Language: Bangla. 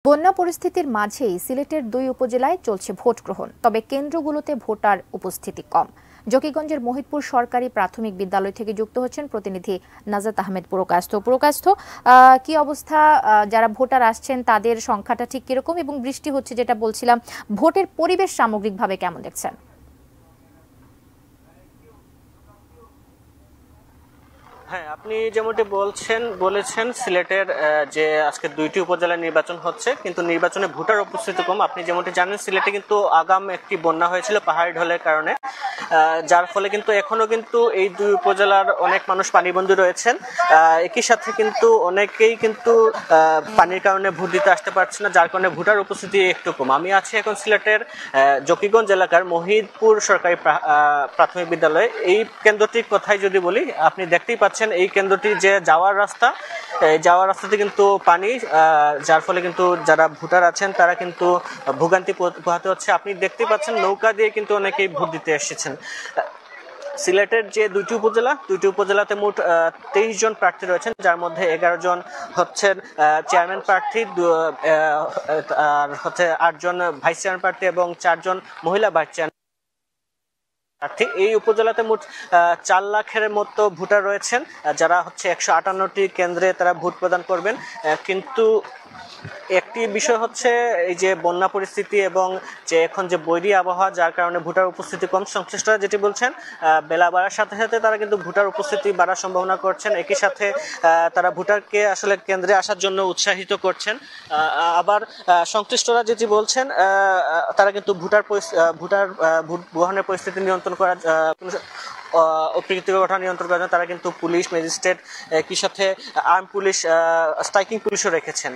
বন্যা পরিস্থিতির মাঝেই সিলেটের ২ উপজেলায় চলছে ভোট গ্রহণ, তবে কেন্দ্রগুলোতে ভোটার উপস্থিতি কম। জকিগঞ্জের মহিদপুর সরকারি প্রাথমিক বিদ্যালয় থেকে যুক্ত হচ্ছেন প্রতিনিধি নাজাত আহমেদ পুরকায়স্থ। কি অবস্থা, যারা ভোটার আসছেন তাদের সংখ্যাটা ঠিক কিরকম, এবং বৃষ্টি হচ্ছে যেটা বলছিলাম, ভোটের পরিবেশ সামগ্রিকভাবে কেমন দেখছেন? হ্যাঁ, আপনি যেমনটি বলেছেন সিলেটের যে আজকে ২টি উপজেলায় নির্বাচন হচ্ছে, কিন্তু নির্বাচনে ভোটার উপস্থিতি কম। আপনি যেমনটি জানেন, সিলেটে কিন্তু আগাম একটি বন্যা হয়েছিল পাহাড়ি ঢলের কারণে, যার ফলে কিন্তু এখনো কিন্তু এই ২ উপজেলার অনেক মানুষ পানিবন্দী রয়েছেন। একই সাথে কিন্তু অনেকেই কিন্তু পানির কারণে ভোট দিতে আসতে পারছে না, যার কারণে ভোটার উপস্থিতি একটু কম। আমি আছি এখন সিলেটের জকিগঞ্জ এলাকার মহিদপুর সরকারি প্রাথমিক বিদ্যালয়ে। এই কেন্দ্রটির কথাই যদি বলি, আপনি দেখতেই পাচ্ছেন এই কেন্দ্রটি যে যাওয়ার রাস্তাতে কিন্তু পানি, যার ফলে কিন্তু যারা ভোটার আছেন তারা কিন্তু ভোগান্তি পোহাতে হচ্ছে। আপনি দেখতেই পাচ্ছেন নৌকা দিয়ে কিন্তু অনেকেই ভোট দিতে এসেছেন। সিলেটের যে ২টি উপজেলাতে মোট ২৩ জন প্রার্থী রয়েছেন, যার মধ্যে ১১ জন হচ্ছেন চেয়ারম্যান প্রার্থী, আর হচ্ছে ৮ জন ভাইস চেয়ারম্যান প্রার্থী এবং ৪ জন মহিলা ভাইস চেয়ারম্যান প্রার্থী। এই উপজেলাতে মোট ৪ লাখের মতো ভোটার রয়েছেন, যারা হচ্ছে ১৫৮টি কেন্দ্রে তারা ভোট প্রদান করবেন। কিন্তু একটি বিষয় হচ্ছে এই যে বন্যা পরিস্থিতি এবং যে এখন যে বৈরী আবহাওয়া, যার কারণে ভোটার উপস্থিতি কম। সংশ্লিষ্টরা যেটি বলছেন, বেলা বাড়ার সাথে সাথে তারা কিন্তু ভোটার উপস্থিতি বাড়ার সম্ভাবনা করছেন। একই সাথে তারা ভোটারকে আসলে কেন্দ্রে আসার জন্য উৎসাহিত করছেন। আবার সংশ্লিষ্টরা যেটি বলছেন, তারা কিন্তু ভোট গ্রহণের পরিস্থিতি নিয়ন্ত্রণ করার অপ্রীতিকর ঘটনা নিয়ন্ত্রণ করার জন্য তারা কিন্তু পুলিশ, ম্যাজিস্ট্রেট, একই সাথে আর্ম পুলিশ, স্ট্রাইকিং পুলিশও রেখেছেন।